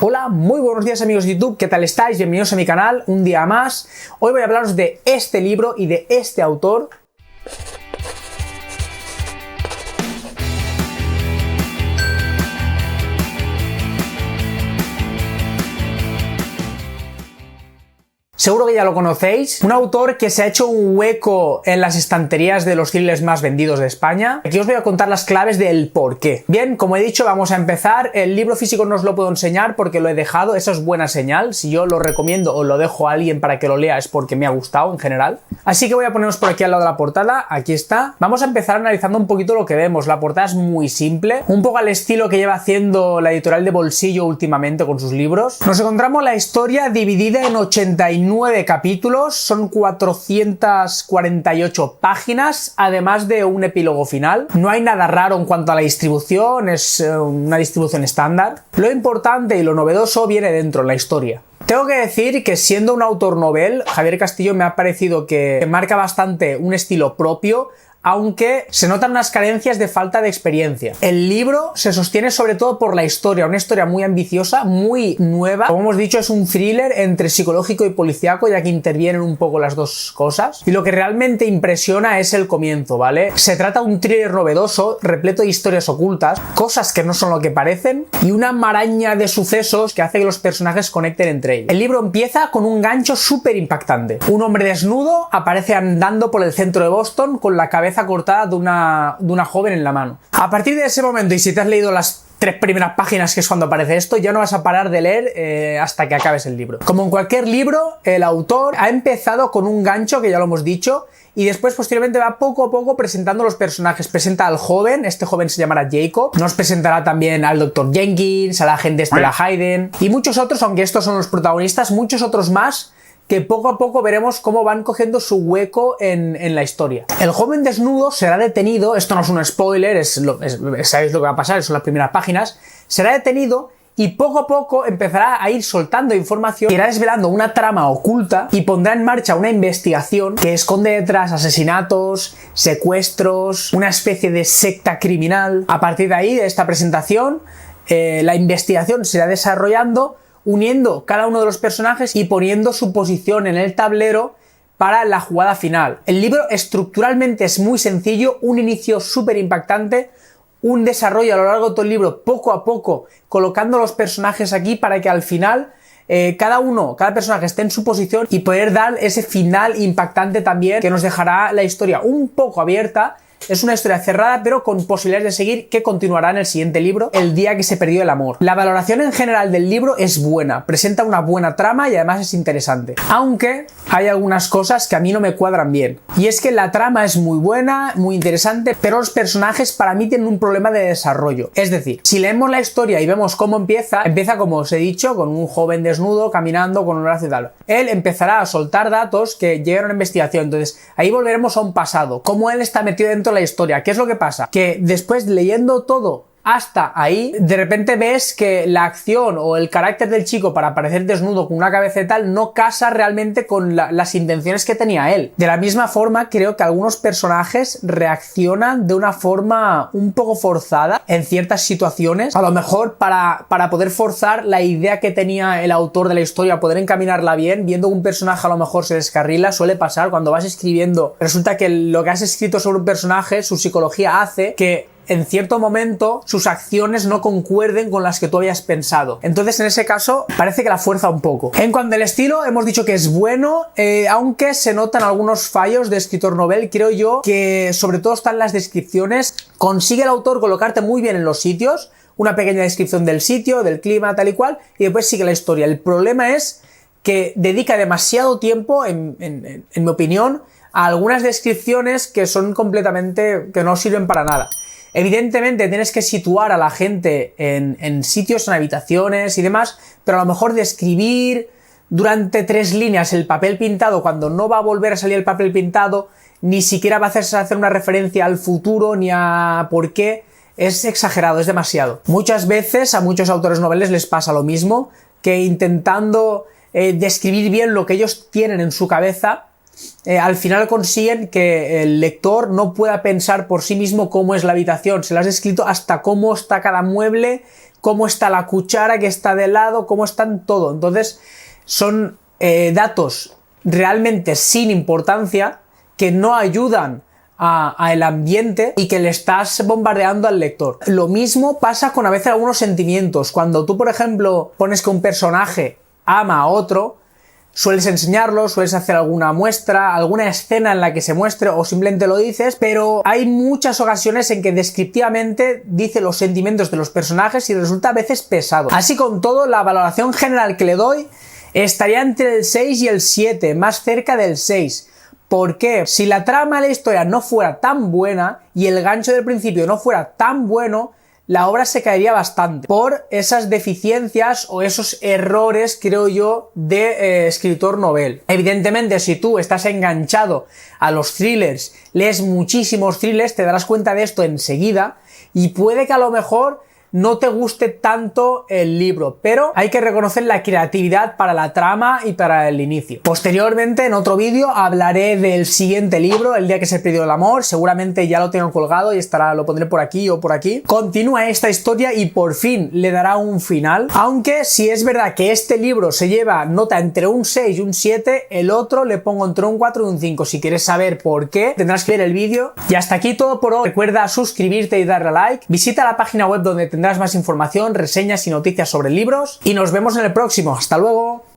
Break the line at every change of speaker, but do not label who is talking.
Hola, muy buenos días amigos de YouTube, ¿qué tal estáis? Bienvenidos a mi canal, un día más. Hoy voy a hablaros de este libro y de este autor. Seguro que ya lo conocéis, un autor que se ha hecho un hueco en las estanterías de los thrillers más vendidos de España. Aquí os voy a contar las claves del por qué. Bien, como he dicho, vamos a empezar. El libro físico no os lo puedo enseñar porque lo he dejado, eso es buena señal. Si yo lo recomiendo o lo dejo a alguien para que lo lea es porque me ha gustado en general. Así que voy a ponernos por aquí al lado de la portada, aquí está. Vamos a empezar analizando un poquito lo que vemos. La portada es muy simple, un poco al estilo que lleva haciendo la editorial de Bolsillo últimamente con sus libros. Nos encontramos la historia dividida en 89 capítulos, son 448 páginas, además de un epílogo final. No hay nada raro en cuanto a la distribución, es una distribución estándar. Lo importante y lo novedoso viene dentro, en la historia. Tengo que decir que siendo un autor novel, Javier Castillo me ha parecido que marca bastante un estilo propio, aunque se notan unas carencias de falta de experiencia. El libro se sostiene sobre todo por la historia, una historia muy ambiciosa, muy nueva. Como hemos dicho, es un thriller entre psicológico y policíaco, ya que intervienen un poco las dos cosas. Y lo que realmente impresiona es el comienzo, ¿vale? Se trata de un thriller novedoso, repleto de historias ocultas, cosas que no son lo que parecen, y una maraña de sucesos que hace que los personajes conecten entre ellos. El libro empieza con un gancho súper impactante. Un hombre desnudo aparece andando por el centro de Boston con la cabeza cortada de una joven en la mano. A partir de ese momento, y si te has leído las 3 primeras páginas, que es cuando aparece esto, ya no vas a parar de leer hasta que acabes el libro. Como en cualquier libro, el autor ha empezado con un gancho, que ya lo hemos dicho, y después posteriormente va poco a poco presentando los personajes. Presenta al joven, este joven se llamará Jacob, nos presentará también al Dr. Jenkins, a la agente Stella Hayden, y muchos otros, aunque estos son los protagonistas, muchos otros más, que poco a poco veremos cómo van cogiendo su hueco en la historia. El joven desnudo será detenido, esto no es un spoiler, sabéis lo que va a pasar, son las primeras páginas, será detenido y poco a poco empezará a ir soltando información que irá desvelando una trama oculta y pondrá en marcha una investigación que esconde detrás asesinatos, secuestros, una especie de secta criminal. A partir de ahí, de esta presentación, la investigación se irá desarrollando, uniendo cada uno de los personajes y poniendo su posición en el tablero para la jugada final. El libro estructuralmente es muy sencillo, un inicio súper impactante, un desarrollo a lo largo de todo el libro poco a poco, colocando los personajes aquí para que al final cada personaje esté en su posición y poder dar ese final impactante también que nos dejará la historia un poco abierta. Es una historia cerrada, pero con posibilidades de seguir, que continuará en el siguiente libro, El día que se perdió el amor. La valoración en general del libro es buena, presenta una buena trama y además es interesante. Aunque hay algunas cosas que a mí no me cuadran bien. Y es que la trama es muy buena, muy interesante, pero los personajes para mí tienen un problema de desarrollo. Es decir, si leemos la historia y vemos cómo empieza como os he dicho, con un joven desnudo caminando con un brazo y tal. Él empezará a soltar datos que llegan a una investigación, entonces ahí volveremos a un pasado, cómo él está metido dentro de la historia. ¿Qué es lo que pasa? Que después, leyendo todo hasta ahí, de repente ves que la acción o el carácter del chico para aparecer desnudo con una cabeza y tal no casa realmente con las intenciones que tenía él. De la misma forma, creo que algunos personajes reaccionan de una forma un poco forzada en ciertas situaciones, a lo mejor para poder forzar la idea que tenía el autor de la historia, poder encaminarla bien, viendo que un personaje a lo mejor se descarrila. Suele pasar cuando vas escribiendo, resulta que lo que has escrito sobre un personaje, su psicología hace que en cierto momento sus acciones no concuerden con las que tú habías pensado. Entonces, en ese caso, parece que la fuerza un poco. En cuanto al estilo, hemos dicho que es bueno, aunque se notan algunos fallos de escritor novel. Creo yo que sobre todo están las descripciones. Consigue el autor colocarte muy bien en los sitios, una pequeña descripción del sitio, del clima, tal y cual, y después sigue la historia. El problema es que dedica demasiado tiempo, en mi opinión, a algunas descripciones que son completamente, que no sirven para nada. Evidentemente tienes que situar a la gente en sitios, en habitaciones y demás, pero a lo mejor describir durante 3 líneas el papel pintado cuando no va a volver a salir el papel pintado, ni siquiera va a hacer una referencia al futuro ni a por qué, es exagerado, es demasiado. Muchas veces a muchos autores noveles les pasa lo mismo, que intentando describir bien lo que ellos tienen en su cabeza, al final consiguen que el lector no pueda pensar por sí mismo cómo es la habitación. Se lo has escrito hasta cómo está cada mueble, cómo está la cuchara que está de lado, cómo están todo. Entonces son datos realmente sin importancia que no ayudan al ambiente y que le estás bombardeando al lector. Lo mismo pasa con a veces algunos sentimientos. Cuando tú, por ejemplo, pones que un personaje ama a otro, sueles enseñarlo, sueles hacer alguna muestra, alguna escena en la que se muestre o simplemente lo dices, pero hay muchas ocasiones en que descriptivamente dice los sentimientos de los personajes y resulta a veces pesado. Así con todo, la valoración general que le doy estaría entre el 6 y el 7, más cerca del 6. ¿Por qué? Si la trama de la historia no fuera tan buena y el gancho del principio no fuera tan bueno, la obra se caería bastante por esas deficiencias o esos errores, creo yo, de escritor novel. Evidentemente, si tú estás enganchado a los thrillers, lees muchísimos thrillers, te darás cuenta de esto enseguida y puede que a lo mejor no te guste tanto el libro, pero hay que reconocer la creatividad para la trama y para el inicio. Posteriormente, en otro vídeo, hablaré del siguiente libro, El día que se perdió el amor. Seguramente ya lo tengo colgado y lo pondré por aquí o por aquí. Continúa esta historia y por fin le dará un final. Aunque si es verdad que este libro se lleva nota entre un 6 y un 7, el otro le pongo entre un 4 y un 5. Si quieres saber por qué, tendrás que ver el vídeo. Y hasta aquí todo por hoy. Recuerda suscribirte y darle a like. Visita la página web donde tendrás más información, reseñas y noticias sobre libros y nos vemos en el próximo. ¡Hasta luego!